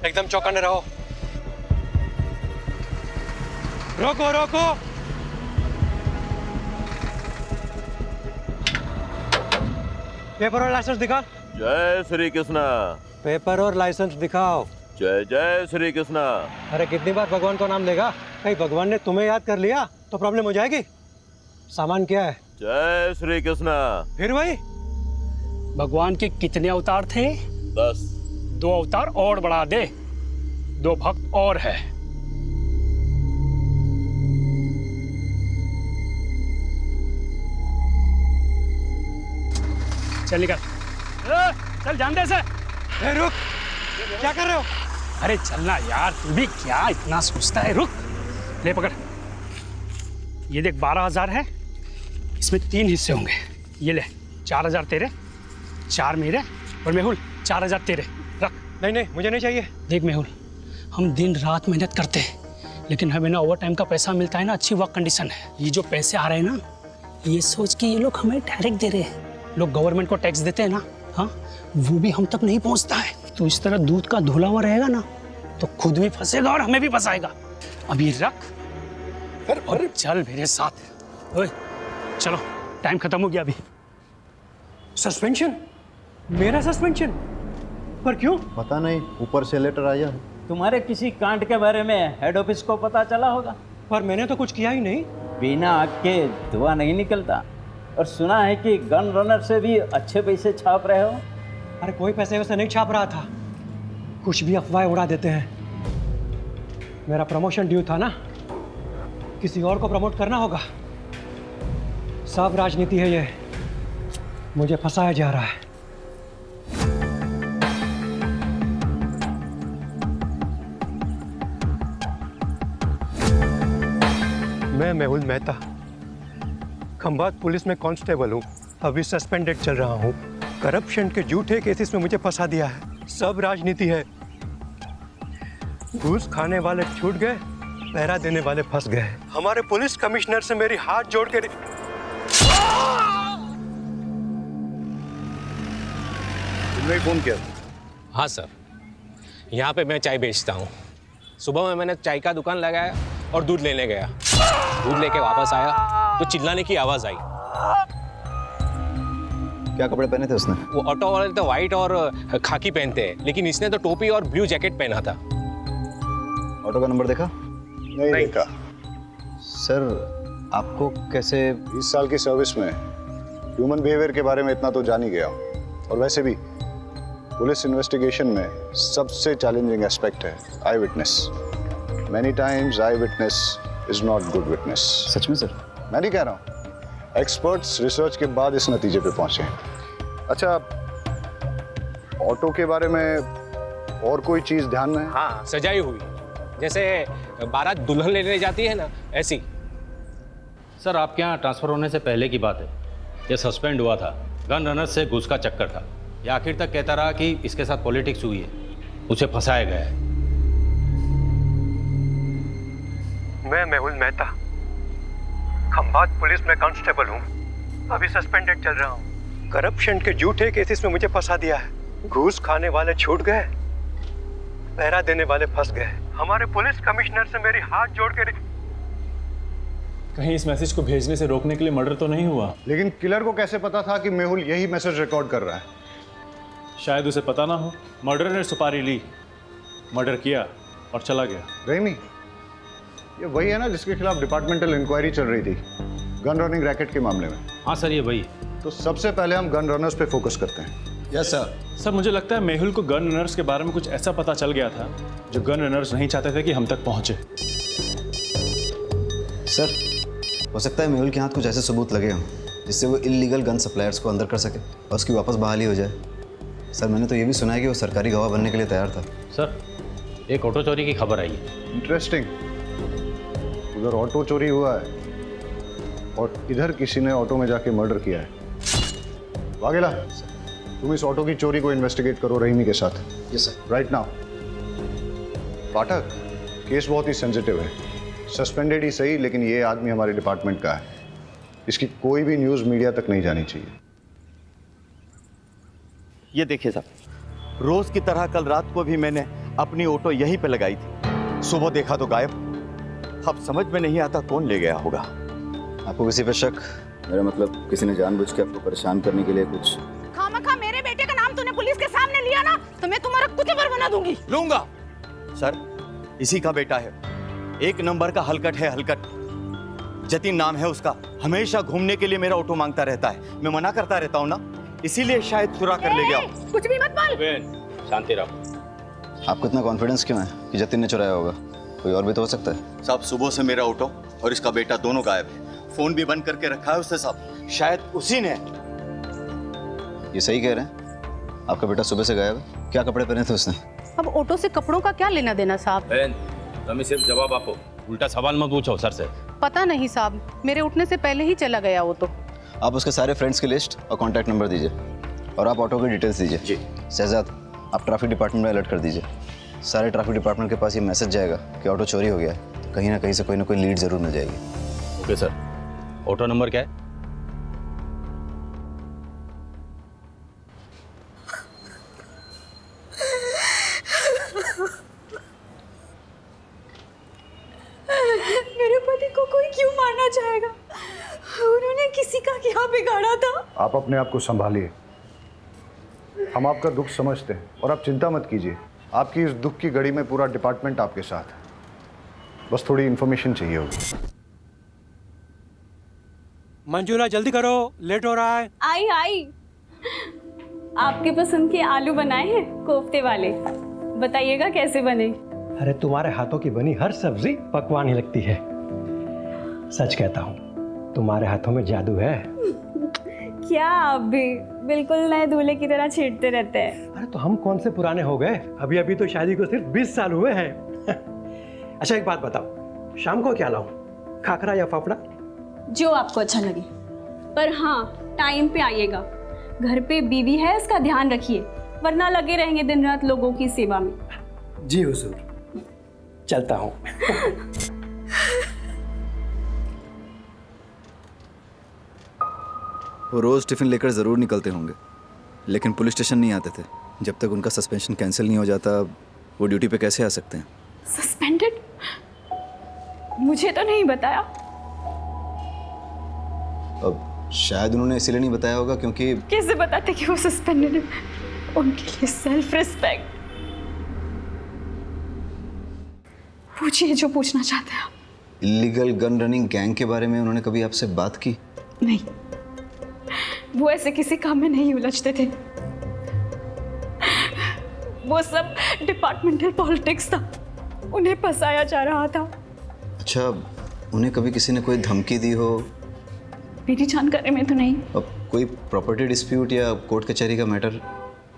एकदम चौकन्ने रहो। रोको रोको। पेपर और लाइसेंस दिखा। जय श्री कृष्णा। पेपर और लाइसेंस दिखाओ। जय जय श्री कृष्णा। अरे कितनी बार भगवान को नाम लेगा? कहीं भगवान ने तुम्हें याद कर लिया तो प्रॉब्लम हो जाएगी। सामान क्या है? जय श्री कृष्णा। फिर वही। भगवान के कितने अवतार थे? 10। 2 अवतार और बढ़ा दे, 2 भक्त और है। चल निकल। चल जान दे से। रुक, क्या कर रहे हो? अरे चलना यार, तू भी क्या इतना सोचता है? रुक, ले पकड़। ये देख 12,000 है, इसमें 3 हिस्से होंगे। ये ले 4,000 तेरे, 4 मेरे और मेहुल 4,000 तेरे। रख। नहीं नहीं, मुझे नहीं चाहिए। देख मेहुल, हम दिन रात मेहनत करते हैं, लेकिन हमें ना ओवर टाइम का पैसा मिलता है ना, अच्छी वर्क कंडीशन है। ये जो पैसे आ रहे हैं ना, ये सोच के ये लोग हमें डायरेक्ट दे रहे हैं। लोग गवर्नमेंट को टैक्स देते हैं ना, हाँ, वो भी हम तक नहीं पहुंचता है। तो इस तरह दूध का धुला हुआ रहेगा ना, तो खुद भी फंसेगा और हमें भी फंसाएगा। अभी रख और चल मेरे साथ। ओए चलो, टाइम खत्म हो गया अभी। सस्पेंशन? मेरा सस्पेंशन? पर क्यों? पता नहीं, ऊपर से लेटर आया है। तुम्हारे किसी कांड के बारे में हेड ऑफिस को पता चला होगा। पर मैंने तो कुछ किया ही नहीं। बिना आग के धुआं नहीं निकलता। और सुना है कि गन रनर से भी अच्छे पैसे छाप रहे हो। अरे कोई पैसे वैसे नहीं छाप रहा था, कुछ भी अफवाहें उड़ा देते हैं। मेरा प्रमोशन ड्यू था ना, किसी और को प्रमोट करना होगा। सब राजनीति है ये, मुझे फंसाया जा रहा है। मैं मेहुल मेहता, खंभात पुलिस में कांस्टेबल हूँ। अभी सस्पेंडेड चल रहा हूँ। करप्शन के झूठे केसेस में मुझे फंसा दिया है। सब राजनीति है। घूस खाने वाले छूट गए, पहरा देने वाले फंस गए। हमारे पुलिस कमिश्नर से मेरी हाथ जोड़ के तुमने फोन किया? हाँ सर, यहाँ पे मैं चाय बेचता हूँ। सुबह में मैंने चाय का दुकान लगाया और दूध लेने गया। दूध लेके वापस आया तो चिल्लाने की आवाज़ आई। क्या कपड़े पहने थे उसने? वो ऑटो वाले तो वाइट और खाकी पहनते हैं, लेकिन इसने तो टोपी और ब्लू जैकेट पहना था। ऑटो का नंबर देखा? नहीं देखा। सर, आपको कैसे? 20 साल की सर्विस में ह्यूमन बिहेवियर के बारे में इतना तो जान ही गया हूं। और वैसे भी पुलिस इन्वेस्टिगेशन में सबसे चैलेंजिंग एस्पेक्ट है eye witness. Many times eye witness is not good witness. सच में सर? मैं नहीं कह रहा हूँ, एक्सपर्ट्स रिसर्च के बाद इस नतीजे पे पहुंचे। अच्छा, ऑटो के बारे में और कोई चीज ध्यान में है? हाँ, सजाई हुई, जैसे बारात दुल्हन लेने जाती है ना, ऐसी। सर, आपके यहाँ ट्रांसफ़र होने से पहले की बात है। ये सस्पेंड हुआ था, गन रनर से घूस का चक्कर था। ये आखिर तक कहता रहा कि इसके साथ पॉलिटिक्स हुई है, उसे फंसाया गया है। मैं मेहुल मेहता, खंभात पुलिस में कांस्टेबल हूँ। अभी सस्पेंडेड चल रहा हूँ। करप्शन के झूठे केसेस में मुझे फंसा दिया है। घूस खाने वाले छूट गए, पहरा देने वाले फंस गए। हमारे पुलिस कमिश्नर से मेरी हाथ जोड़ के कहीं इस मैसेज को भेजने से रोकने के लिए मर्डर तो नहीं हुआ? लेकिन किलर को कैसे पता था कि मेहुल यही मैसेज रिकॉर्ड कर रहा है? शायद उसे पता ना हो। मर्डर ने सुपारी ली, मर्डर किया और चला गया। रहीमी, ये वही है ना जिसके खिलाफ डिपार्टमेंटल इंक्वायरी चल रही थी गन रनिंग रैकेट के मामले में? हाँ सर, ये वही। तो सबसे पहले हम गन रनर्स पे फोकस करते हैं। Yes sir. सर, मुझे लगता है मेहुल को गन रनर्स के बारे में कुछ ऐसा पता चल गया था जो गन रनर्स नहीं चाहते थे कि हम तक पहुंचे। सर, हो सकता है मेहुल के हाथ कुछ ऐसे सबूत लगे हों जिससे वो इल्लीगल गन सप्लायर्स को अंदर कर सके और उसकी वापस बहाली हो जाए। सर, मैंने तो ये भी सुना है कि वो सरकारी गवाह बनने के लिए तैयार था। सर, एक ऑटो चोरी की खबर आई है। इंटरेस्टिंग। उधर ऑटो चोरी हुआ है और इधर किसी ने ऑटो में जाके मर्डर किया है। वाघेला, तुम इस ऑटो की चोरी को इन्वेस्टिगेट करो रहीमी के साथ। Yes sir. Right now. Pathak, case बहुत ही सेंसिटिव है। सस्पेंडेड ही सही, लेकिन ये आदमी हमारे डिपार्टमेंट का है। इसकी कोई भी न्यूज़ मीडिया तक नहीं जानी चाहिए। ये देखिए साहब, रोज की तरह कल रात को भी मैंने अपनी ऑटो यहीं पे लगाई थी। सुबह देखा तो गायब। अब समझ में नहीं आता कौन ले गया होगा। आपको किसी पे शक? मेरा मतलब किसी ने जानबूझ के आपको परेशान करने के लिए कुछ? खामखा मेरे बेटे का नाम तूने पुलिस के सामने लिया ना, तो मैं तुम्हारा कुचबर बना दूंगी। लूंगा। सर, इसी का बेटा है, एक नंबर का हलकट है, हलकट। जतिन नाम है उसका। हमेशा घूमने के लिए मेरा ऑटो मांगता रहता है, मैं मना करता रहता हूँ ना, इसीलिए शायद चुरा कर ले गया। कुछ भी मत बोल। शांति रहो। आपको इतना कॉन्फिडेंस क्यों है कि जतिन ने चुराया होगा? कोई और भी तो हो सकता है। साहब, सुबह से मेरा ऑटो और इसका बेटा दोनों गायब है। फोन भी बंद करके रखा है उसने साहब, शायद उसी ने। ये सही कह रहे हैं? आपका बेटा सुबह से गायब है? क्या कपड़े पहने थे उसने? अब ऑटो से कपड़ों का क्या लेना देना साहब? बहन, तुम्हें सिर्फ जवाब आपको, उल्टा सवाल मत पूछो सर से। पता नहीं साहब, मेरे उठने से पहले ही चला गया वो तो। आप उसके सारे फ्रेंड्स की लिस्ट और कॉन्टैक्ट नंबर दीजिए, और आप ऑटो की डिटेल्स दीजिए। जी। शहजाद, आप ट्रैफिक डिपार्टमेंट में अलर्ट कर दीजिए। सारे ट्रैफिक डिपार्टमेंट के पास ये मैसेज जाएगा कि ऑटो चोरी हो गया है, तो कहीं ना कहीं से कोई ना कोई लीड जरूर मिल जाएगी। Okay sir. ऑटो नंबर क्या है? मेरे पति को कोई क्यों मारना चाहेगा? उन्होंने किसी का क्या बिगाड़ा था? आप अपने आप को संभालिए, हम आपका दुख समझते हैं और आप चिंता मत कीजिए। आपकी इस दुख की घड़ी में पूरा डिपार्टमेंट आपके साथ है, बस थोड़ी इन्फॉर्मेशन चाहिए होगी। मंजूरा जल्दी करो, लेट हो रहा है। आई आई, आपके पसंद के आलू बनाए हैं, कोफ्ते वाले। बताइएगा कैसे बने? अरे तुम्हारे हाथों की बनी हर सब्जी पकवान ही लगती है। सच कहता हूँ, तुम्हारे हाथों में जादू है। क्या आप भी बिल्कुल नए दूल्हे की तरह छींटते रहते हैं। अरे तो हम कौन से पुराने हो गए, अभी अभी तो शादी को सिर्फ 20 साल हुए हैं। अच्छा एक बात बताओ, शाम को क्या लाऊं, खाखरा या फाफड़ा? जो आपको अच्छा लगे, पर हाँ टाइम पे आइएगा। घर पे बीवी है, इसका ध्यान रखिए, वरना लगे रहेंगे दिन रात लोगों की सेवा में। जी हुजूर, चलता हूँ। वो रोज़ टिफ़िन लेकर ज़रूर निकलते होंगे, लेकिन पुलिस स्टेशन नहीं आते थे। जब तक उनका सस्पेंशन कैंसिल नहीं हो जाता, वो ड्यूटी पे कैसे आ सकते हैं? सस्पेंडेड? मुझे तो नहीं बताया। अब शायद उन्होंने इसीलिए नहीं बताया होगा क्योंकि... कैसे बताते कि वो सस्पेंडेड है? उनके लिए सेल्फ रिस्पेक्ट। पूछिए जो पूछना चाहते हैं आप। इलीगल गन रनिंग गैंग के बारे में उन्होंने कभी आपसे बात की? नहीं, वो ऐसे किसी काम में नहीं उलझते थे। वो सब डिपार्टमेंटल पॉलिटिक्स था, उन्हें फंसाया जा रहा था। अच्छा, उन्हें कभी किसी ने कोई धमकी दी हो? मेरी जानकारी में तो नहीं। अब कोई प्रॉपर्टी डिस्प्यूट या कोर्ट कचहरी का मैटर?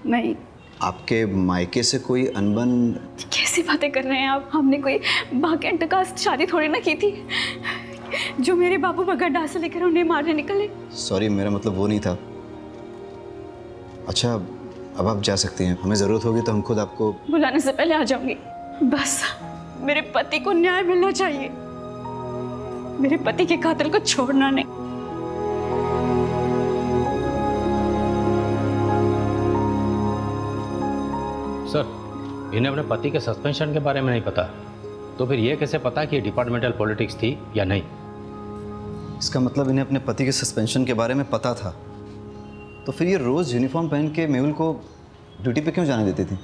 नहीं। आपके मायके से कोई अनबन? कैसी बातें कर रहे हैं आप? हमने कोई भाग्यंत का शादी थोड़ी ना की थी जो मेरे बाबू बगड्डा से लेकर उन्हें मारने निकले। सॉरी, मेरा मतलब वो नहीं था। अच्छा, अब आप जा सकती हैं, हमें ज़रूरत होगी तो हम खुद आपको... बुलाने से पहले आ जाऊंगी। बस मेरे पति को न्याय मिलना चाहिए, मेरे पति के कातिल को छोड़ना नहीं। सर, इन्हें अपने पति के सस्पेंशन के बारे में नहीं पता, तो फिर ये कैसे पता कि ये डिपार्टमेंटल पॉलिटिक्स थी या नहीं? इसका मतलब इन्हें अपने पति के सस्पेंशन के बारे में पता था, तो फिर ये रोज़ यूनिफॉर्म पहन के मेहुल को ड्यूटी पे क्यों जाने देती थी?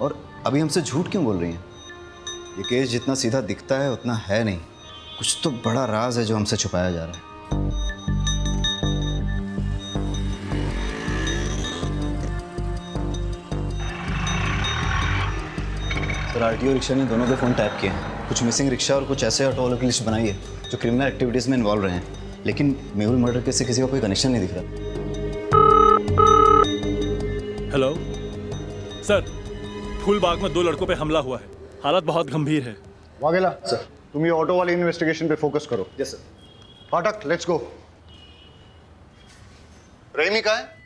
और अभी हमसे झूठ क्यों बोल रही हैं? ये केस जितना सीधा दिखता है उतना है नहीं, कुछ तो बड़ा राज है जो हमसे छुपाया जा रहा है। सर, आरटीओ रिक्शा ने दोनों के फ़ोन टैप किए हैं। कुछ मिसिंग रिक्शा और कुछ ऐसे ऑटो वालों की लिस्ट बनाई है जो क्रिमिनल एक्टिविटीज़ में इन्वॉल्व रहे हैं, लेकिन मेहुल मर्डर केस से किसी का कोई कनेक्शन नहीं दिख रहा। हेलो सर, फूलबाग में 2 लड़कों पे हमला हुआ है, हालत बहुत गंभीर है। वाघेला सर, तुम ये ऑटो वाली इन्वेस्टिगेशन पे फोकस करो। Yes sir. फाटक, लेट्स गो। रेमी कहाँ है?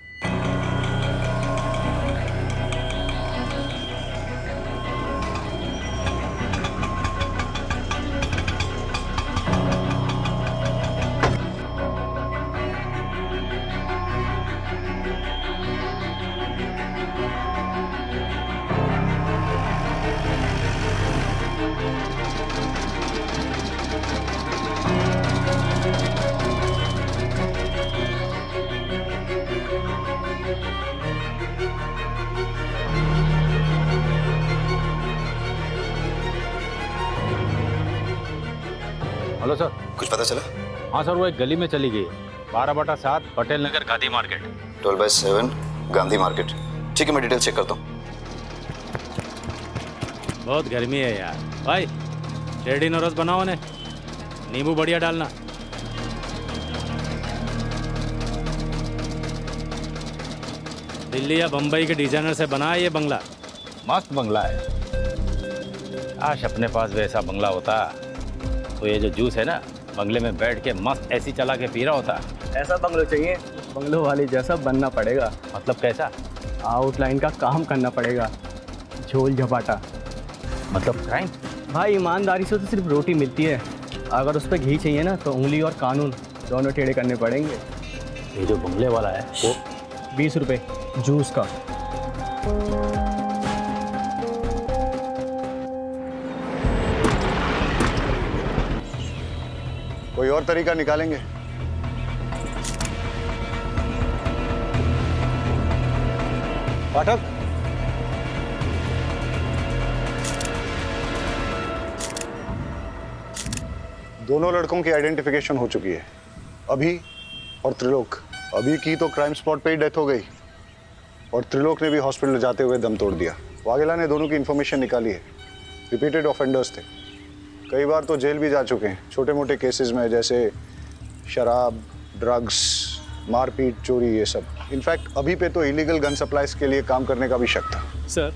Hello sir. कुछ पता चला? हाँ सर, वो एक गली में चली गई, 12/7 पटेल नगर गांधी मार्केट। 12/7 गांधी मार्केट। ठीक है, मैं डिटेल चेक करता हूँ। बहुत गर्मी है यार भाई, रेडी नोरस बनाओ ने, नींबू बढ़िया डालना। दिल्ली या बम्बई के डिजाइनर से बना है ये बंगला, मस्त बंगला है। काश अपने पास वैसा बंगला होता तो ये जो जूस है ना, बंगले में बैठ के मस्त एसी चला के पी रहा होता। ऐसा बंगलो चाहिए, बंगलो वाले जैसा बनना पड़ेगा। मतलब कैसा? आउटलाइन का काम करना पड़ेगा, झोल झपाटा। मतलब क्राइम? भाई ईमानदारी से तो सिर्फ रोटी मिलती है, अगर उस पर घी चाहिए ना तो उंगली और कानून दोनों टेढ़े करने पड़ेंगे। ये जो बंगले वाला है वो 20 रुपये जूस का। कोई और तरीका निकालेंगे? पाठक, दोनों लड़कों की आइडेंटिफिकेशन हो चुकी है, अभी और त्रिलोक। अभी की तो क्राइम स्पॉट पे ही डेथ हो गई और त्रिलोक ने भी हॉस्पिटल जाते हुए दम तोड़ दिया। वाघेला ने दोनों की इन्फॉर्मेशन निकाली है, रिपीटेड ऑफेंडर्स थे, कई बार तो जेल भी जा चुके हैं छोटे मोटे केसेस में, जैसे शराब, ड्रग्स, मारपीट, चोरी, ये सब। इनफैक्ट अभी पे तो इलीगल गन सप्लाईज के लिए काम करने का भी शक था। सर,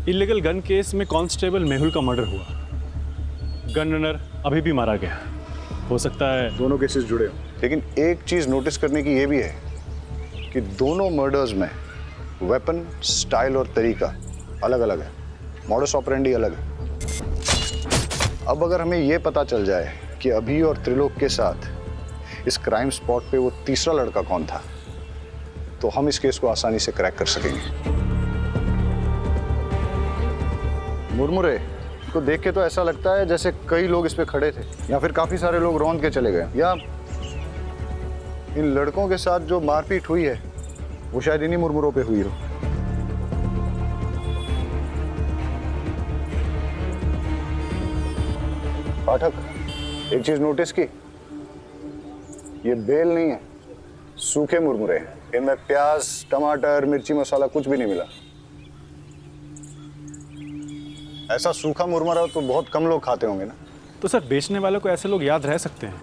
इलीगल गन केस में कांस्टेबल मेहुल का मर्डर हुआ, गन रनर अभी भी मारा गया। हो सकता है दोनों केसेस जुड़े हों, लेकिन एक चीज नोटिस करने की ये भी है कि दोनों मर्डर्स में वेपन, स्टाइल और तरीका अलग अलग है, मॉडस ऑपरेंडी अलग है। अब अगर हमें ये पता चल जाए कि अभी और त्रिलोक के साथ इस क्राइम स्पॉट पे वो तीसरा लड़का कौन था, तो हम इस केस को आसानी से क्रैक कर सकेंगे। मुरमुरे को देख के तो ऐसा लगता है जैसे कई लोग इस पे खड़े थे, या फिर काफी सारे लोग रौंद के चले गए, या इन लड़कों के साथ जो मारपीट हुई है वो शायद इन्हीं मुरमुरों पे हुई हो। पाठक, एक चीज नोटिस की, ये बेल नहीं है, सूखे मुरमुरे हैं, इनमें प्याज, टमाटर, मिर्ची मसाला कुछ भी नहीं मिला। ऐसा सूखा मुरमुरा तो बहुत कम लोग खाते होंगे ना। तो सर, बेचने वालों को ऐसे लोग याद रह सकते हैं?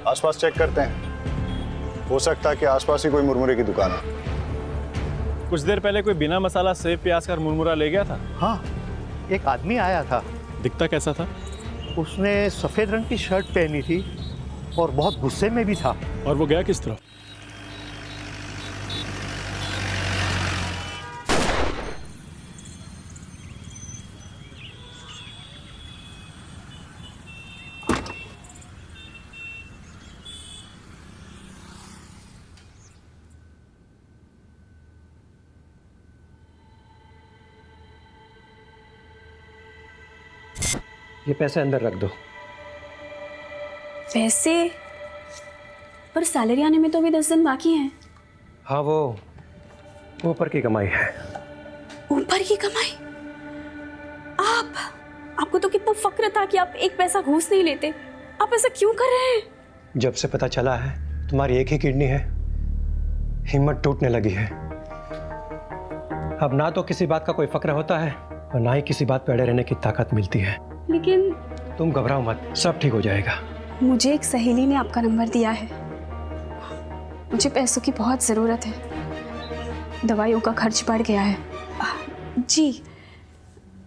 आसपास चेक करते हैं, हो सकता है कि आसपास ही कोई मुरमुरे की दुकान है। कुछ देर पहले कोई बिना मसाला सेब प्याज का मुरमुरा ले गया था। हाँ, एक आदमी आया था। दिखता कैसा था? उसने सफेद रंग की शर्ट पहनी थी और बहुत गुस्से में भी था। और वो गया किस तरफ? ये पैसे अंदर रख दो। पैसे? पर सैलरी आने में तो अभी 10 दिन बाकी हैं। हाँ, वो ऊपर की कमाई है। ऊपर की कमाई? आपको तो कितना फक्र था कि आप एक पैसा घूस नहीं लेते, आप ऐसा क्यों कर रहे हैं? जब से पता चला है तुम्हारी एक ही किडनी है, हिम्मत टूटने लगी है। अब ना तो किसी बात का कोई फक्र होता है और ना ही किसी बात पे अड़े रहने की ताकत मिलती है। लेकिन तुम घबराओ मत, सब ठीक हो जाएगा। मुझे एक सहेली ने आपका नंबर दिया है, मुझे पैसों की बहुत ज़रूरत है, दवाइयों का खर्च बढ़ गया है। जी,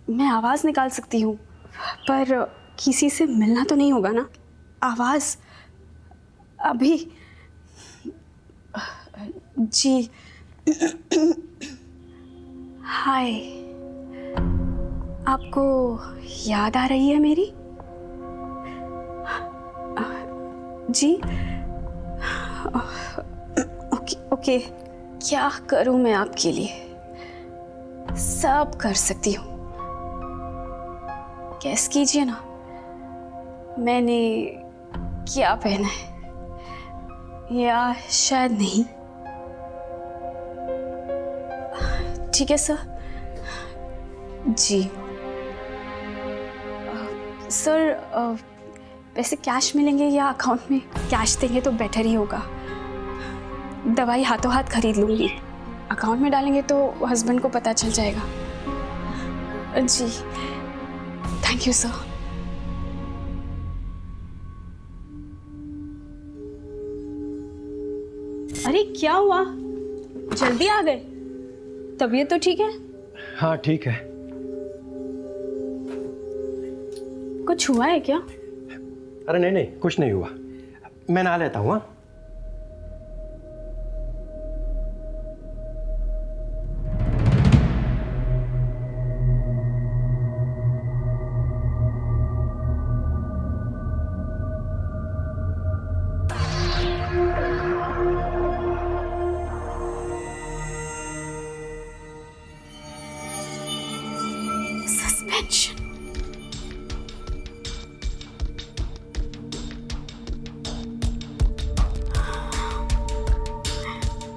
मैं आवाज़ निकाल सकती हूँ, पर किसी से मिलना तो नहीं होगा ना? आवाज़ अभी? जी। हाय, आपको याद आ रही है मेरी? जी। ओके, क्या करूं मैं आपके लिए? सब कर सकती हूँ। गैस कीजिए ना, मैंने क्या पहना है, या शायद नहीं। ठीक है सर। जी सर, वैसे कैश मिलेंगे या अकाउंट में कैश देंगे तो बेटर ही होगा। दवाई हाथों हाथ खरीद लूँगी, अकाउंट में डालेंगे तो हस्बैंड को पता चल जाएगा। जी थैंक यू सर। अरे क्या हुआ, जल्दी आ गए? तबीयत तो ठीक है? हाँ ठीक है। कुछ हुआ है क्या? अरे नहीं नहीं, कुछ नहीं हुआ, मैं नहा लेता हूँ। सस्पेंशन।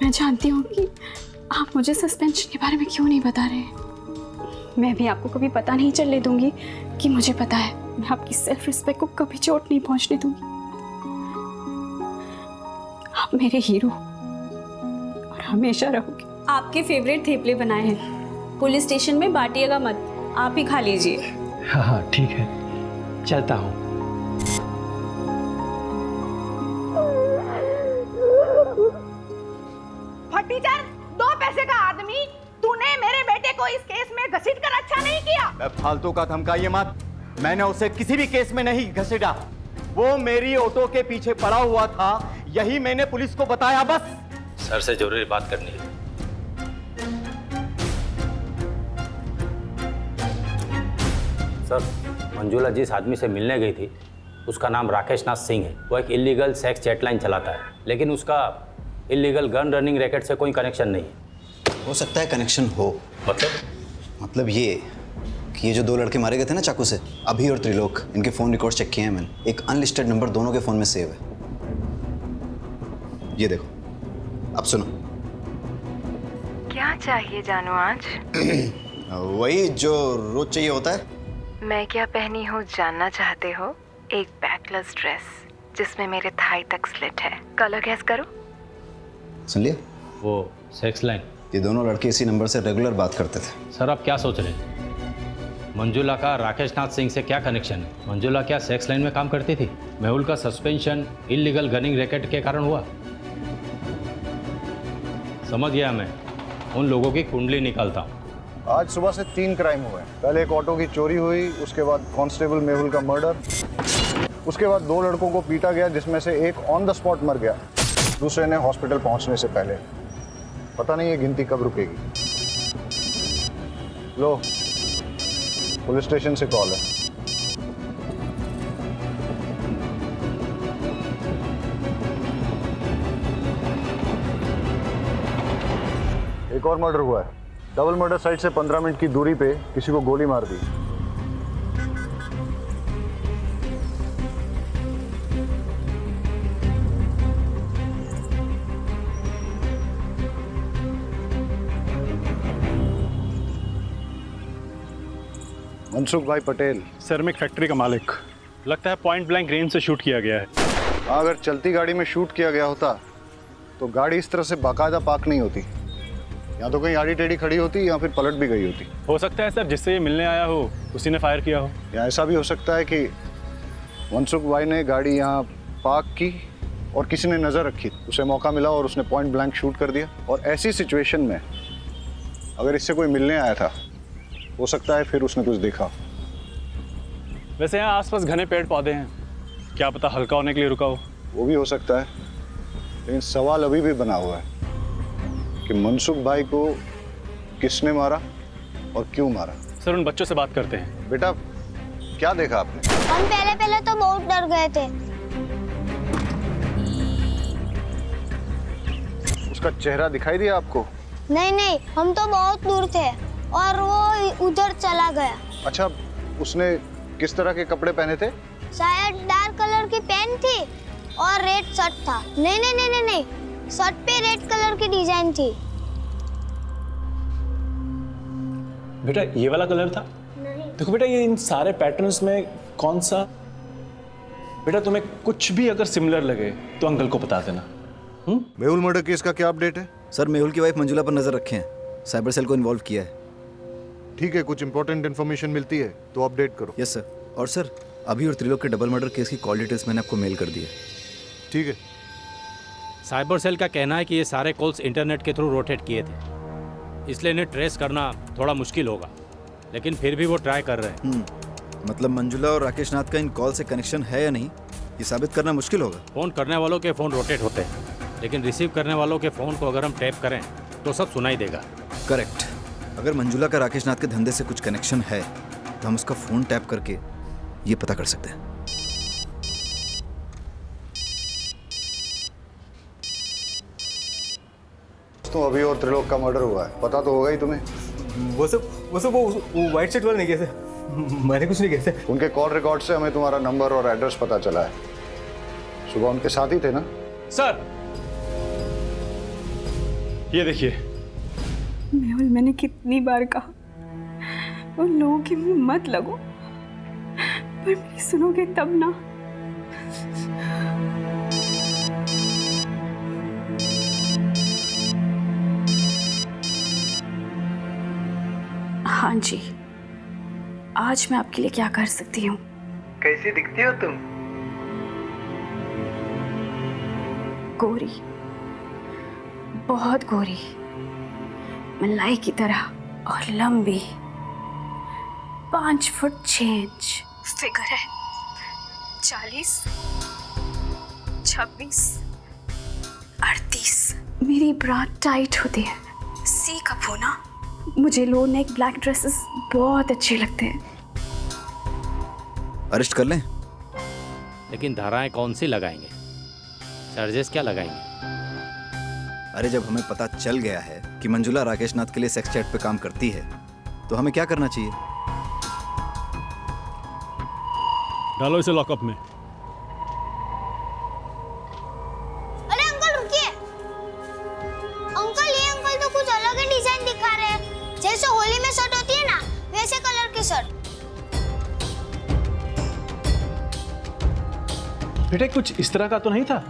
मैं जानती हूँ कि आप मुझे सस्पेंशन के बारे में क्यों नहीं बता रहे। मैं भी आपको कभी पता नहीं चलने दूंगी कि मुझे पता है। मैं आपकी सेल्फ रिस्पेक्ट को कभी चोट नहीं पहुंचने दूंगी। आप मेरे हीरो और हमेशा रहोगे। आपके फेवरेट थेपले बनाए हैं, पुलिस स्टेशन में बांटिएगा मत, आप ही खा लीजिए। हाँ हाँ ठीक है, चलता हूँ। टीचर, 2 पैसे का आदमी, तूने मेरे बेटे को इस केस में घसीट कर अच्छा नहीं किया। फालतू का धमकाइए मत, मैंने उसे किसी भी केस में नहीं घसीटा। वो मेरी ऑटो के पीछे पड़ा हुआ था, यही मैंने पुलिस को बताया बस। सर से जरूरी बात करनी है। सर, मंजुला जिस आदमी से मिलने गई थी उसका नाम राकेश नाथ सिंह है। वो एक इलीगल सेक्स चैटलाइन चलाता है, लेकिन उसका इलीगल गन रनिंग रैकेट से कोई कनेक्शन नहीं है। हो सकता है कनेक्शन हो। मतलब ये कि ये जो 2 लड़के मारे गए थे ना चाकू से, अभी और त्रिलोक, इनके फ़ोन रिकॉर्ड चेक किए हैं मैंने। एक अनलिस्टेड नंबर दोनों के फ़ोन में सेव है। ये देखो, अब सुनो। क्या चाहिए जानू आज? वही जो रोज चाहिए होता है। मैं क्या पहनी हूँ जानना चाहते हो? एक बैकलेस ड्रेस जिसमें मेरे थाई तक स्लिट है। कलर गैस करो। सुन लिया? वो सेक्स लाइन। ये दोनों लड़के इसी नंबर से रेगुलर बात करते थे। सर आप क्या सोच रहे हैं? मंजुला का राकेश नाथ सिंह से क्या कनेक्शन है? मंजुला क्या सेक्स लाइन में काम करती थी? मेहुल का सस्पेंशन इलीगल गनिंग रैकेट के कारण हुआ। समझ गया मैं, उन लोगों की कुंडली निकालता हूँ। आज सुबह से 3 क्राइम हुए। पहले एक ऑटो की चोरी हुई, उसके बाद कांस्टेबल मेहुल का मर्डर, उसके बाद 2 लड़कों को पीटा गया जिसमें से एक ऑन द स्पॉट मर गया, दूसरे ने हॉस्पिटल पहुंचने से पहले। पता नहीं ये गिनती कब रुकेगी। लो, पुलिस स्टेशन से कॉल है। एक और मर्डर हुआ है। डबल मर्डर साइट से 15 मिनट की दूरी पे किसी को गोली मार दी। मनसुख भाई पटेल। सर मैं एक फैक्ट्री का मालिक। लगता है पॉइंट ब्लैंक रेंज से शूट किया गया है। अगर चलती गाड़ी में शूट किया गया होता तो गाड़ी इस तरह से बाकायदा पार्क नहीं होती। या तो कहीं आड़ी टेढ़ी खड़ी होती या फिर पलट भी गई होती। हो सकता है सर जिससे ये मिलने आया हो उसी ने फायर किया हो। या ऐसा भी हो सकता है कि मनसुख भाई ने गाड़ी यहाँ पार्क की और किसी ने नज़र रखी, उसे मौका मिला और उसने पॉइंट ब्लैंक शूट कर दिया। और ऐसी सिचुएशन में अगर इससे कोई मिलने आया था, हो सकता है फिर उसने कुछ देखा। वैसे यहाँ आसपास घने पेड़ पौधे हैं, क्या पता हल्का होने के लिए रुका हो। वो भी हो सकता है, लेकिन सवाल अभी भी बना हुआ है कि मनसुख भाई को किसने मारा और क्यों मारा। सर उन बच्चों से बात करते हैं। बेटा क्या देखा आपने? हम पहले तो बहुत डर गए थे। उसका चेहरा दिखाई दिया आपको? नहीं, हम तो बहुत दूर थे और वो उधर चला गया। अच्छा, उसने किस तरह के कपड़े पहने थे? शायद डार्क कलर की पैंट थी और रेड शर्ट था। नहीं, शर्ट पे रेड कलर की डिजाइन थी। बेटा ये वाला कलर था? नहीं। देखो बेटा, ये इन सारे पैटर्न्स में कौन सा? बेटा तुम्हें कुछ भी अगर सिमिलर लगे तो अंकल को बता देना। मेहुल मर्डर केस का क्या अपडेट है? सर मेहुल की वाइफ मंजुला पर नजर रखे हैं, साइबर सेल को इन्वॉल्व किया है। ठीक है, कुछ इंपॉर्टेंट इन्फॉर्मेशन मिलती है तो अपडेट करो। Yes sir. और सर अभी और त्रिलोक के डबल मर्डर केस की कॉल डिटेल्स मैंने आपको मेल कर दी है। ठीक है। साइबर सेल का कहना है कि ये सारे कॉल्स इंटरनेट के थ्रू रोटेट किए थे, इसलिए इन्हें ट्रेस करना थोड़ा मुश्किल होगा, लेकिन फिर भी वो ट्राई कर रहे हैं। मतलब मंजुला और राकेश नाथ का इन कॉल से कनेक्शन है या नहीं, ये साबित करना मुश्किल होगा। फ़ोन करने वालों के फ़ोन रोटेट होते हैं, लेकिन रिसीव करने वालों के फ़ोन को अगर हम टैप करें तो सब सुनाई देगा। करेक्ट। अगर मंजुला का राकेश नाथ के धंधे से कुछ कनेक्शन है तो हम उसका फ़ोन टैप करके ये पता कर सकते हैं। तो अभी और त्रिलोक का मर्डर हुआ है, पता तो होगा ही तुम्हें। वो व्हाइट शर्ट वाले नहीं किया सर, मैंने कुछ नहीं किया सर। उनके कॉल रिकॉर्ड से हमें तुम्हारा नंबर और एड्रेस पता चला है। सुबह उनके साथ ही थे ना? सर ये देखिए। मेहुल, मैंने कितनी बार कहा उन लोगों के मुंह मत लगो, पर मेरी सुनोगे तब ना। हाँ जी, आज मैं आपके लिए क्या कर सकती हूँ? कैसी दिखती हो तुम? गोरी, बहुत गोरी, मलाई की तरह, और लंबी, 5 फुट 6 इंच फिगर है, 40, 26, 38। मेरी ब्रा टाइट होती है, सी कप होना। मुझे लो नेक ब्लैक ड्रेसेस बहुत अच्छे लगते हैं। अरेस्ट कर लें? लेकिन धाराएं कौन सी लगाएंगे, चार्जेस क्या लगाएंगे? अरे जब हमें पता चल गया है कि मंजुला राकेश नाथ के लिए सेक्स चैट पे काम करती है तो हमें क्या करना चाहिए? डालो इसे लॉकअप में। अरे अंकल रुकिए। अंकल ये अंकल तो कुछ अलग ही डिजाइन दिखा रहे हैं, जैसे होली में शर्ट होती है ना, वैसे कलर की शर्ट। बेटे कुछ इस तरह का तो नहीं था?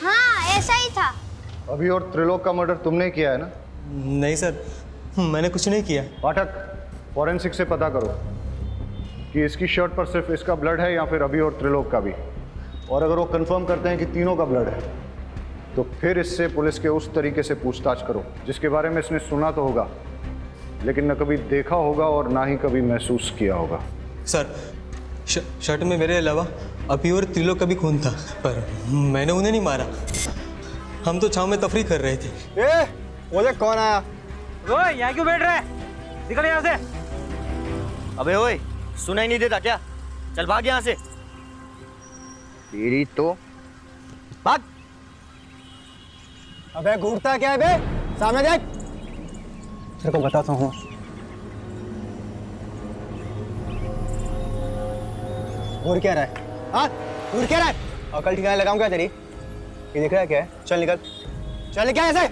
हाँ ऐसा ही था। अभी और त्रिलोक का मर्डर तुमने किया है ना? नहीं सर, मैंने कुछ नहीं किया। पाठक, फॉरेंसिक से पता करो कि इसकी शर्ट पर सिर्फ इसका ब्लड है या फिर अभी और त्रिलोक का भी। और अगर वो कंफर्म करते हैं कि तीनों का ब्लड है तो फिर इससे पुलिस के उस तरीके से पूछताछ करो जिसके बारे में इसने सुना तो होगा, लेकिन न कभी देखा होगा और ना ही कभी महसूस किया होगा। सर शर्ट में मेरे अलावा अभी और त्रिलोक का भी खून था, पर मैंने उन्हें नहीं मारा। हम तो छांव में तफरी कर रहे थे। वो देख कौन आया। ओए यहाँ क्यों बैठ रहा है, निकल यहाँ से। अबे ओए, सुनाई नहीं देता क्या? चल भाग यहाँ से। तेरी तो भाग। अबे घूरता क्या है बे, सामने देख। तेरे को बताता हूँ। घूर क्या रहा है? हाँ घूर क्या रहा है? अकल ठिकाने लगाऊं क्या तेरी? ये दिख रहा है क्या है? चल निकल, चल क्या ऐसे?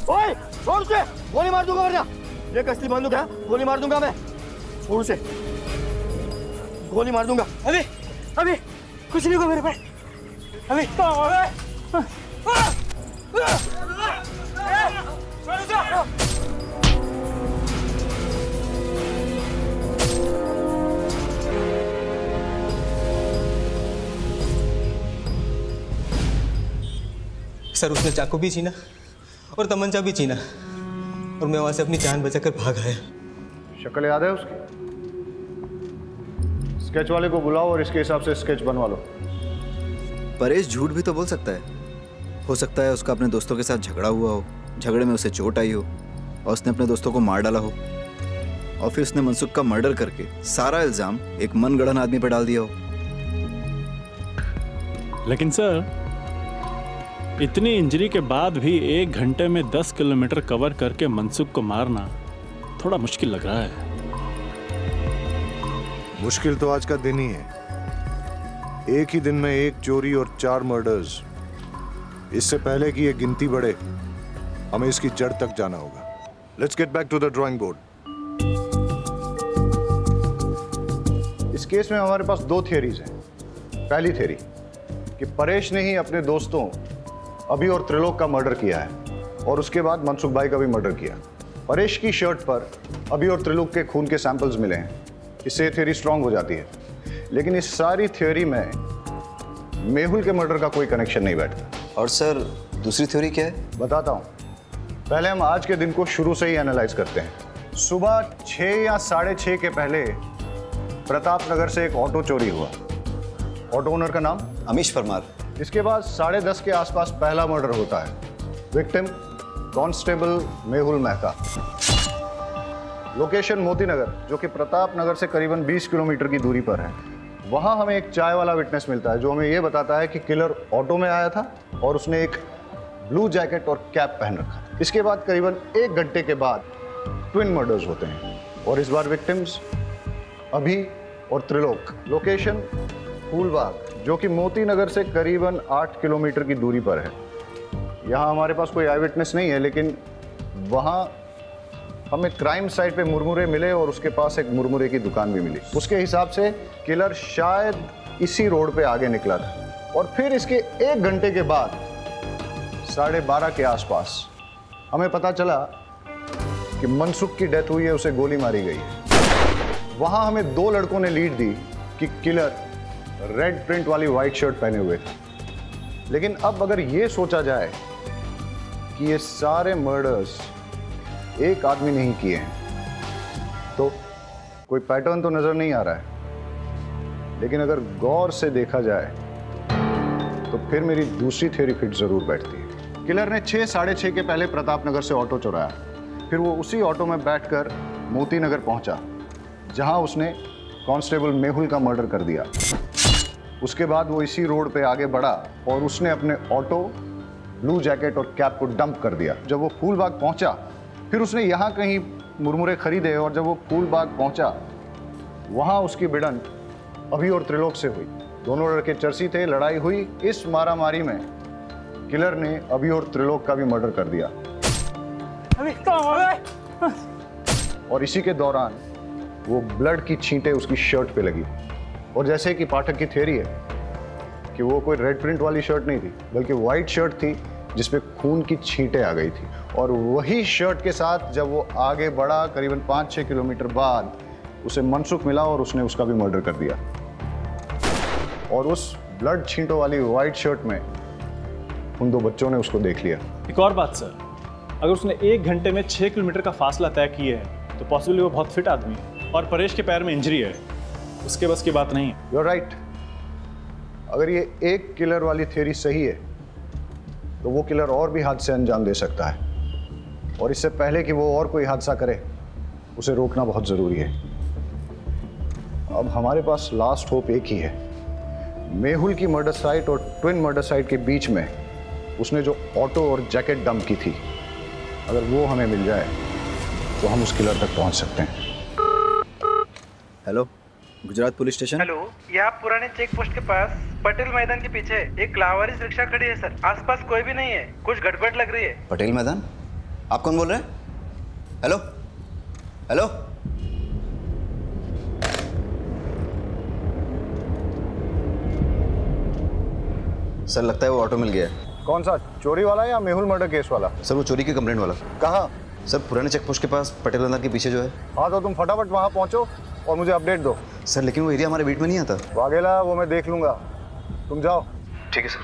ओए छोड़ से, गोली मार दूंगा वरना। ये कसली बंदूक है, गोली मार दूंगा मैं। छोड़ से, गोली मार दूंगा। अभी कुछ नहीं होगा मेरे पे। अभी सर उसने चाकू भी छीना और तमंचा भी छीना, और मैं वहां से अपनी जान बचाकर भाग आया। शक्ल याद है उसकी? स्केच वाले को बुलाओ और इसके हिसाब से स्केच बनवा लो। परेश झूठ भी तो बोल सकता है। हो सकता है उसका अपने दोस्तों के साथ झगड़ा हुआ हो, झगड़े में उसे चोट आई हो और उसने अपने दोस्तों को मार डाला हो, और फिर उसने मनसुख का मर्डर करके सारा इल्जाम एक मनगढ़ंत आदमी पर डाल दिया हो। लेकिन सर इतनी इंजरी के बाद भी 1 घंटे में 10 किलोमीटर कवर करके मनसुख को मारना थोड़ा मुश्किल लग रहा है। मुश्किल तो आज का दिन ही है। एक ही दिन में 1 चोरी और 4 मर्डर्स। इससे पहले कि ये गिनती बढ़े हमें इसकी जड़ तक जाना होगा। Let's get back to the drawing board. इस केस में हमारे पास दो थियरीज हैं। पहली थियरी कि परेश ने ही अपने दोस्तों अभी और त्रिलोक का मर्डर किया है और उसके बाद मनसुख भाई का भी मर्डर किया। परेश की शर्ट पर अभी और त्रिलोक के खून के सैंपल्स मिले हैं, इससे ये थियरी स्ट्रांग हो जाती है। लेकिन इस सारी थियरी में मेहुल के मर्डर का कोई कनेक्शन नहीं बैठता। और सर दूसरी थ्योरी क्या है? बताता हूँ। पहले हम आज के दिन को शुरू से ही एनालाइज करते हैं। सुबह 6 या 6:30 के पहले प्रताप नगर से एक ऑटो चोरी हुआ। ऑटो ओनर का नाम अमीश परमार। इसके बाद 10:30 के आसपास पहला मर्डर होता है। Victim constable Mehul Mehta. Location Moti Nagar, जो कि प्रताप नगर से करीबन 20 किलोमीटर की दूरी पर है। वहां हमें एक चाय वाला विटनेस मिलता है जो हमें यह बताता है कि किलर ऑटो में आया था और उसने एक ब्लू जैकेट और कैप पहन रखा। इसके बाद करीबन 1 घंटे के बाद ट्विन मर्डर्स होते हैं और इस बार विक्टिम्स अभी और त्रिलोक। लोकेशन फूलबाग, जो कि मोती नगर से करीबन 8 किलोमीटर की दूरी पर है। यहाँ हमारे पास कोई आई विटनेस नहीं है, लेकिन वहाँ हमें क्राइम साइट पे मुरमुरे मिले और उसके पास एक मुरमुरे की दुकान भी मिली। उसके हिसाब से किलर शायद इसी रोड पे आगे निकला था और फिर इसके 1 घंटे के बाद 12:30 के आसपास हमें पता चला कि मनसुख की डेथ हुई है, उसे गोली मारी गई है। वहां हमें 2 लड़कों ने लीड दी कि किलर रेड प्रिंट वाली व्हाइट शर्ट पहने हुए थे। लेकिन अब अगर ये सोचा जाए कि ये सारे मर्डर्स एक आदमी नहीं किए हैं तो कोई पैटर्न तो नजर नहीं आ रहा है। लेकिन अगर गौर से देखा जाए तो फिर मेरी दूसरी थ्योरी फिट जरूर बैठती है। किलर ने 6, 6:30 के पहले प्रताप नगर से ऑटो चुराया। फिर वो उसी ऑटो में बैठकर मोती नगर पहुंचा, जहां उसने कांस्टेबल मेहुल का मर्डर कर दिया। उसके बाद वो इसी रोड पे आगे बढ़ा और उसने अपने ऑटो, ब्लू जैकेट और कैप को डंप कर दिया। जब वो फूलबाग पहुंचा, फिर उसने यहाँ कहीं मुरमुरे खरीदे और जब वो फूलबाग पहुंचा, वहाँ उसकी भिड़ंत अभी और त्रिलोक से हुई। दोनों लड़के चर्सी थे, लड़ाई हुई। इस मारामारी में किलर ने अभी और त्रिलोक का भी मर्डर कर दिया। और इसी के दौरान वो ब्लड की छींटें उसकी शर्ट पे लगी। और जैसे कि पाठक की थ्योरी है कि वो कोई रेड प्रिंट वाली शर्ट नहीं थी, बल्कि वाइट शर्ट थी जिसपे खून की छींटें आ गई थी। और वही शर्ट के साथ जब वो आगे बढ़ा, करीबन 5-6 किलोमीटर बाद उसे मनसुख मिला और उसने उसका भी मर्डर कर दिया। और उस ब्लड छींटों वाली वाइट शर्ट में उन 2 बच्चों ने उसको देख लिया। एक और बात सर, अगर उसने 1 घंटे में 6 किलोमीटर का फासला तय किया है तो पॉसिबली वो बहुत फिट आदमी है और परेश के पैर में इंजरी है, उसके बस की बात नहीं है। You are right. अगर ये एक किलर वाली थ्योरी सही है तो वो किलर और भी हादसे अंजाम दे सकता है, और इससे पहले कि वो और कोई हादसा करे उसे रोकना बहुत ज़रूरी है। अब हमारे पास लास्ट होप एक ही है। मेहुल की मर्डर साइट और ट्विन मर्डर साइट के बीच में उसने जो ऑटो और जैकेट डंप की थी, अगर वो हमें मिल जाए तो हम उस किलर तक पहुंच सकते हैं। Hello, Gujarat police station. Hello, यहाँ पुराने चेक पोस्ट के पास पटेल मैदान के पीछे एक लावारिस रिक्शा खड़ी है सर। आसपास कोई भी नहीं है, कुछ गड़बड़ लग रही है। पटेल मैदान? आप कौन बोल रहे हैं? हेलो हेलो, सर लगता है वो ऑटो मिल गया है। कौन सा, चोरी वाला या मेहुल मर्डर केस वाला? सर वो चोरी की कंप्लेंट वाला। कहाँ? सर पुराने चेक पोस्ट के पास पटेल मैदान के पीछे जो है। हाँ तो तुम फटाफट वहाँ पहुँचो और मुझे अपडेट दो। सर लेकिन वो एरिया हमारे बीट में नहीं आता। वाघेला, वो मैं देख लूंगा, तुम जाओ। ठीक है सर।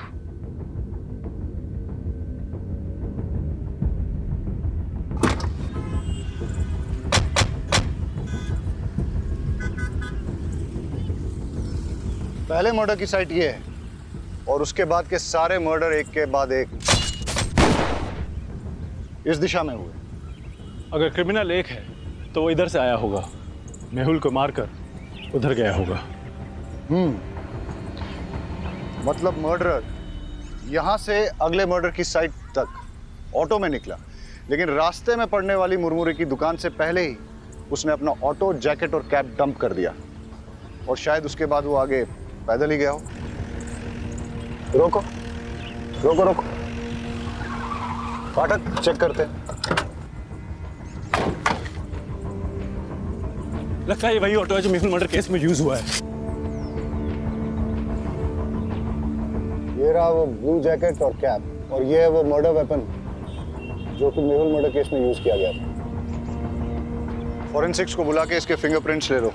पहले मर्डर की साइट ये है और उसके बाद के सारे मर्डर एक के बाद एक इस दिशा में हुए। अगर क्रिमिनल एक है तो वो इधर से आया होगा, मेहुल को मारकर उधर गया होगा। मतलब मर्डरर यहाँ से अगले मर्डर की साइट तक ऑटो में निकला, लेकिन रास्ते में पड़ने वाली मुरमुरे की दुकान से पहले ही उसने अपना ऑटो, जैकेट और कैप डंप कर दिया और शायद उसके बाद वो आगे पैदल ही गया हो। रोको रोको रोको, फाटक चेक करते हैं। लगता है ये वही ऑटो है जो मेहुल मर्डर केस में यूज हुआ है। ये रहा वो ब्लू जैकेट और कैप, और ये है वो मर्डर वेपन जो कि मेहुल मर्डर केस में यूज किया गया था। फॉरेंसिक्स को बुला के इसके फिंगरप्रिंट्स ले लो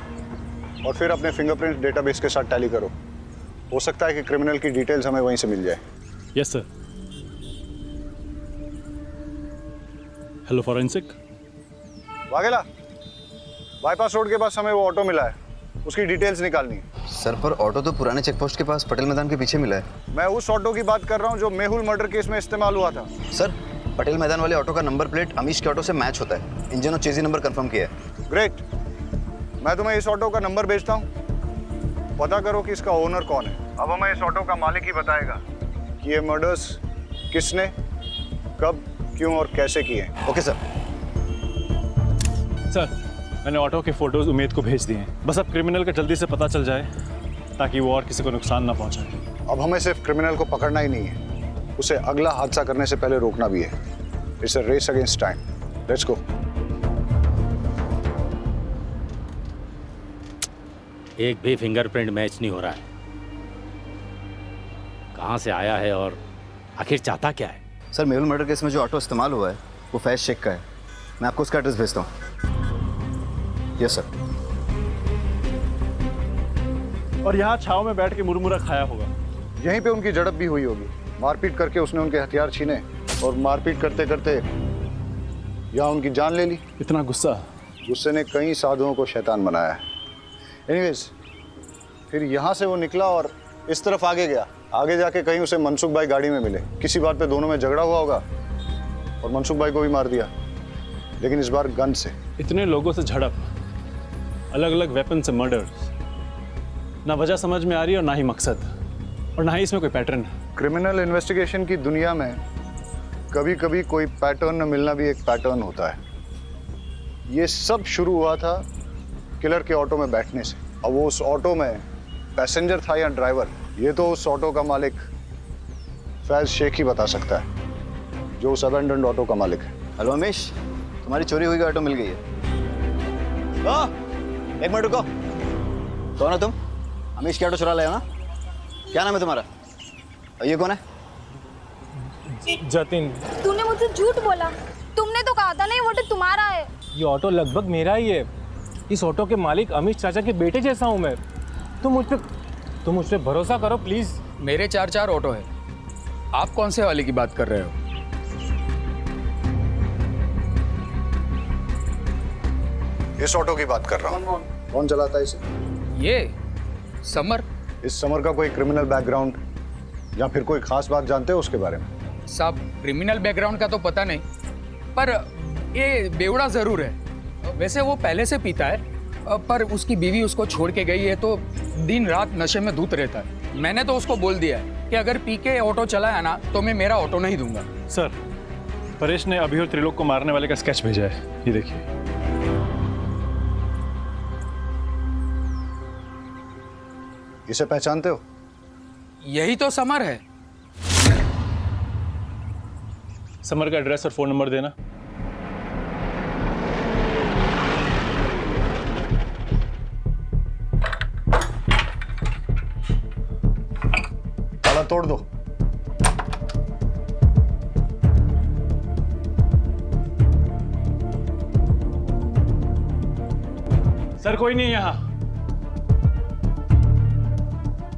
और फिर अपने फिंगरप्रिंट डेटाबेस के साथ टैली करो। हो सकता है कि क्रिमिनल की डिटेल्स हमें वहीं से मिल जाए। Yes sir. Hello forensic. Vaghela, bypass road के पास हमें वो ऑटो मिला है, उसकी डिटेल्स निकालनी है। सर पर ऑटो तो पुराने चेकपोस्ट के पास पटेल मैदान के पीछे मिला है। मैं उस ऑटो की बात कर रहा हूँ जो मेहुल मर्डर केस में इस्तेमाल हुआ था। सर पटेल मैदान वाले ऑटो का नंबर प्लेट अमीश के ऑटो से मैच होता है। इंजन और चेजी नंबर कंफर्म किया है। ग्रेट, मैं तुम्हें इस ऑटो का नंबर भेजता हूँ, पता करो कि इसका ओनर कौन है। अब हमें इस ऑटो का मालिक ही बताएगा कि ये मर्डर्स किसने, कब, क्यों और कैसे किए। Okay sir. सर मैंने ऑटो के फोटोज उमेद को भेज दिए हैं, बस अब क्रिमिनल का जल्दी से पता चल जाए ताकि वो और किसी को नुकसान ना पहुंचाए। अब हमें सिर्फ क्रिमिनल को पकड़ना ही नहीं है, उसे अगला हादसा करने से पहले रोकना भी है। It's a race against time. Let's go. एक भी फिंगरप्रिंट मैच नहीं हो रहा है। कहाँ से आया है और आखिर चाहता क्या है? सर मेहुल मर्डर केस में जो ऑटो इस्तेमाल हुआ है वो फैज शेख का है। मैं आपको उसका एड्रेस भेजता हूँ। Yes sir. और यहाँ छाव में बैठ के मुरमुरा खाया होगा। यहीं पे उनकी झड़प भी हुई होगी। मारपीट करके उसने उनके हथियार छीने और मारपीट करते करते यहाँ उनकी जान ले ली। इतना गुस्सा? गुस्से ने कई साधुओं को शैतान बनाया है। एनीवेज, फिर यहाँ से वो निकला और इस तरफ आगे गया। आगे जाके कहीं उसे मनसुख भाई गाड़ी में मिले। किसी बात पे दोनों में झगड़ा हुआ होगा और मनसुख भाई को भी मार दिया, लेकिन इस बार गन से। इतने लोगों से झड़प, अलग अलग वेपन से मर्डर्स, ना वजह समझ में आ रही है और ना ही मकसद, और ना ही इसमें कोई पैटर्न। क्रिमिनल इन्वेस्टिगेशन की दुनिया में कभी कभी कोई पैटर्न न मिलना भी एक पैटर्न होता है। ये सब शुरू हुआ था किलर के ऑटो में बैठने से। अब वो उस ऑटो में पैसेंजर था या ड्राइवर, ये तो उस ऑटो का मालिक फैज शेख ही बता सकता है, जो उस अबेंडन्ड ऑटो का मालिक है। हेलो अमीश, तुम्हारी चोरी हुई ऑटो मिल गई है। एक मिनट रुको। कौन हो तुम? अमीश की ऑटो चुरा लाए हो ना? क्या नाम है तुम्हारा? और ये कौन है? जतिन। तूने मुझसे झूठ बोला। तुमने तो कहा था ना ये ऑटो तुम्हारा है। ये ऑटो लगभग मेरा ही है। इस ऑटो के मालिक अमीश चाचा के बेटे जैसा हूँ मैं। तुम मुझ पे भरोसा करो प्लीज। मेरे 4 ऑटो है, आप कौन से वाले की बात कर रहे हो? इस ऑटो की बात कर रहा हूँ। कौन चलाता है इसे? ये समर। इस समर का कोई क्रिमिनल बैकग्राउंड या फिर कोई खास बात जानते हो उसके बारे में? साहब, क्रिमिनल बैकग्राउंड का तो पता नहीं, पर ये बेवड़ा जरूर है। वैसे वो पहले से पीता है, पर उसकी बीवी उसको छोड़ के गई है तो दिन रात नशे में धुत रहता है। मैंने तो उसको बोल दिया है कि अगर पी के ऑटो चलाया ना तो मैं मेरा ऑटो नहीं दूंगा। सर परेश ने अभी और त्रिलोक को मारने वाले का स्केच भेजा है, ये देखिए। इसे पहचानते हो? यही तो समर है। समर का एड्रेस और फोन नंबर देना। ताला तोड़ दो। सर कोई नहीं है यहाँ।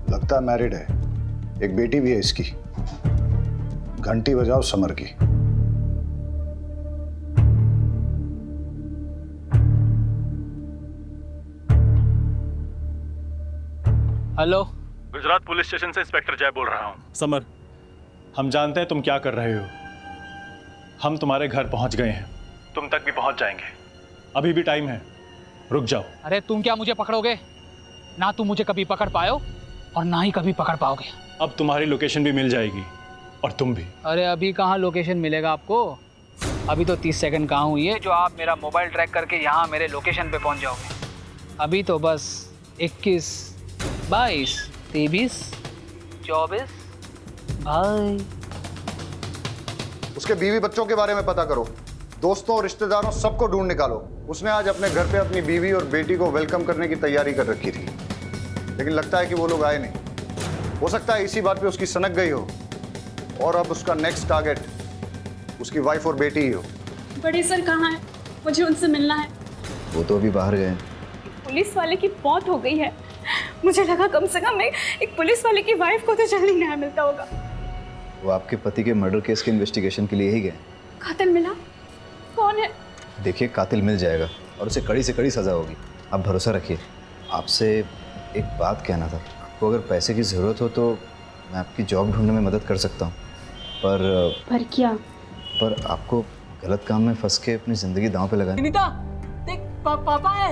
लगता है मैरिड है, एक बेटी भी है इसकी। घंटी बजाओ समर की। हेलो, गुजरात पुलिस स्टेशन से इंस्पेक्टर जय बोल रहा हूँ। समर, हम जानते हैं तुम क्या कर रहे हो। हम तुम्हारे घर पहुंच गए हैं, तुम तक भी पहुंच जाएंगे। अभी भी टाइम है, रुक जाओ। अरे तुम क्या मुझे पकड़ोगे? ना तुम मुझे कभी पकड़ पाओ और ना ही कभी पकड़ पाओगे। अब तुम्हारी लोकेशन भी मिल जाएगी और तुम भी। अरे अभी कहाँ लोकेशन मिलेगा आपको? अभी तो 30 सेकंड कहाँ हुई है जो आप मेरा मोबाइल ट्रैक करके यहाँ मेरे लोकेशन पे पहुँच जाओगे। अभी तो बस 21, 22, 23, 24 भाई। उसके बीवी बच्चों के बारे में पता करो, दोस्तों रिश्तेदारों सबको ढूंढ निकालो। उसने आज अपने घर पे अपनी बीवी और बेटी को वेलकम करने की तैयारी कर रखी थी, लेकिन लगता है कि वो लोग आए नहीं। हो सकता है इसी बात पे उसकी सनक गई हो और अब उसका नेक्स्ट टारगेट उसकी वाइफ और बेटी ही हो। बड़े सर कहाँ है? मुझे उनसे मिलना है। वो तो अभी बाहर गए। पुलिस वाले की मौत हो गई है। मुझे लगा कम से कम एक पुलिस वाले की वाइफ को तो जल्दी न्याय मिलता होगा। वो आपके पति के मर्डर केस के इन्वेस्टिगेशन के लिए ही गए। कातिल मिला? कौन है? देखिए, कातिल मिल जाएगा और उसे कड़ी से कड़ी सजा होगी। आप भरोसा रखिए। आपसे एक बात कहना था। आपको अगर पैसे की ज़रूरत हो तो मैं आपकी जॉब ढूंढने में मदद कर सकता हूँ, पर क्या? पर आपको गलत काम में फंस के अपनी ज़िंदगी दांव पे लगानी। विनीता, देख पापा है।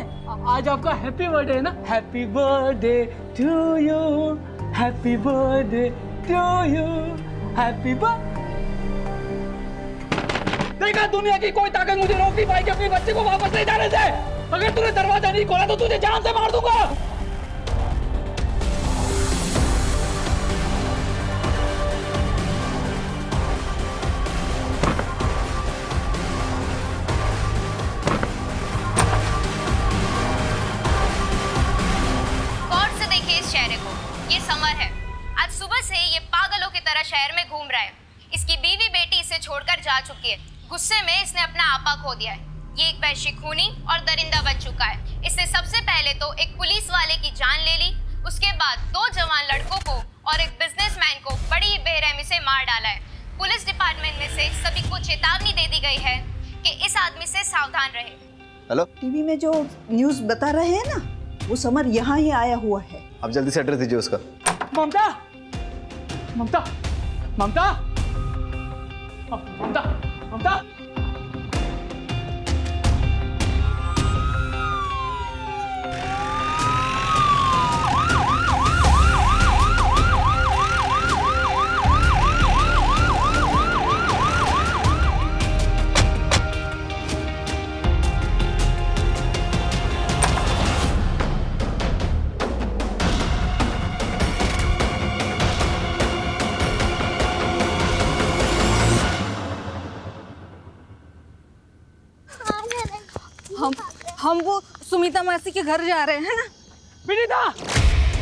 आज आपका हैप्पी बर्थडे है ना? Happy birthday to you, happy birthday to you, happy birthday. देखा, दुनिया की कोई ताकत मुझे रोक नहीं पाएगी अपने बच्चे को वापस ले जाने से। अगर तूने दरवाजा नहीं खोला तो तुझे जान से मार दूंगा। गौर से देखिए इस चेहरे को। ये समर है। आज सुबह से ये पागलों की तरह शहर में घूम रहा है। इसकी बीवी बेटी इसे छोड़कर जा चुकी है। गुस्से में इसने अपना आपा खो दिया है। ये एक वैश्य खूनी और दरिंदा बन चुका है। इसने सबसे पहले तो एक पुलिस वाले की जान ले ली, उसके बाद 2 जवान लड़कों को और एक बिजनेसमैन को बड़ी ही बेरहमी से मार डाला है। पुलिस डिपार्टमेंट में से सभी को चेतावनी दे दी गई है कि इस आदमी से सावधान रहे। हेलो, टीवी में जो न्यूज़ बता रहे हैं ना, वो समर यहाँ ही आया हुआ है। आप जल्दी से एड्रेस दीजिए उसका। ममता, ममता, ममता, ममता, ममता। हम वो सुमिता मासी के घर जा रहे हैं ना। विनीता,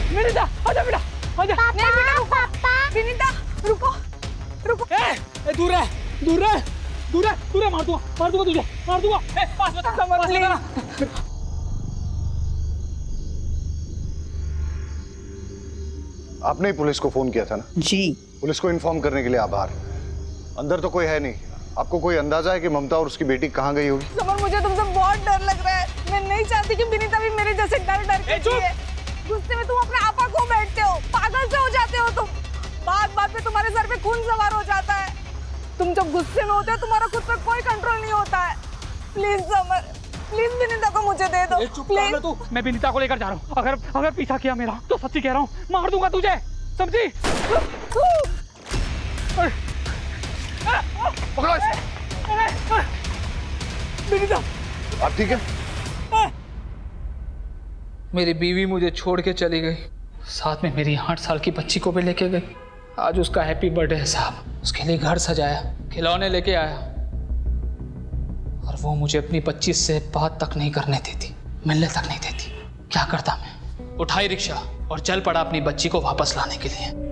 विनीता, आजा बेटा, आजा। नहीं बेटा, रुको। विनीता, रुको, रुको। दूर रह, दूर रह, दूर रह, दूर रह, मार दूंगा तुझे, मार दूंगा। पास बता, पास बता। आपने ही पुलिस को फोन किया था ना? जी। पुलिस को इन्फॉर्म करने के लिए आभार। अंदर तो कोई है नहीं। आपको कोई अंदाजा है कि ममता और उसकी बेटी कहाँ गई होगी? समर, मुझे तुमसे बहुत डर लग रहा है। मैं नहीं चाहती कि विनीता भी मेरे जैसे डर के जिए। गुस्से में तुम अपने आपा खो बैठते हो, पागल से हो जाते हो तुम। बात बात पे तुम्हारे सर पे खून सवार हो जाता है। तुम जब गुस्से में होते हो तुम्हारा खुद पर कोई कंट्रोल नहीं होता है। प्लीज समर, प्लीज विनीता को मुझे दे दो। प्लीज। तू, मैं विनीता को लेकर जा रहा हूँ। अगर पीछा किया मेरा तो सच्ची कह रहा हूँ, मार दूंगा तुझे, समझी? पकड़ो इसे। विनीता, आप ठीक है? मेरी बीवी मुझे छोड़ के चली गई, साथ में मेरी 8 साल की बच्ची को भी लेके गई। आज उसका हैप्पी बर्थडे है साहब। उसके लिए घर सजाया, खिलौने लेके आया, और वो मुझे अपनी 25 से बात तक नहीं करने देती, मिलने तक नहीं देती। क्या करता मैं? उठाई रिक्शा और चल पड़ा अपनी बच्ची को वापस लाने के लिए।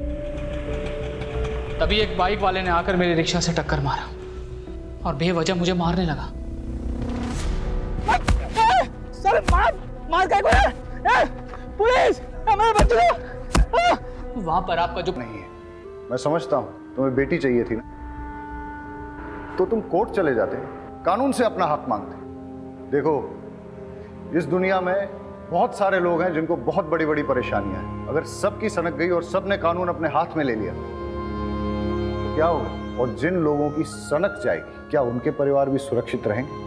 तभी एक बाइक वाले ने आकर मेरी रिक्शा से टक्कर मारा और बेवजह मुझे मारने लगा। सर, मार क्या कोई? पुलिस, मेरे बच्चे को। वहां पर आपका जो नहीं है। मैं समझता हूँ तुम्हें बेटी चाहिए थी ना, तो तुम कोर्ट चले जाते, कानून से अपना हक मांगते। देखो, इस दुनिया में बहुत सारे लोग हैं जिनको बहुत बड़ी बड़ी परेशानियां हैं। अगर सबकी सनक गई और सबने कानून अपने हाथ में ले लिया तो क्या होगा? और जिन लोगों की सनक जाएगी, क्या उनके परिवार भी सुरक्षित रहेंगे?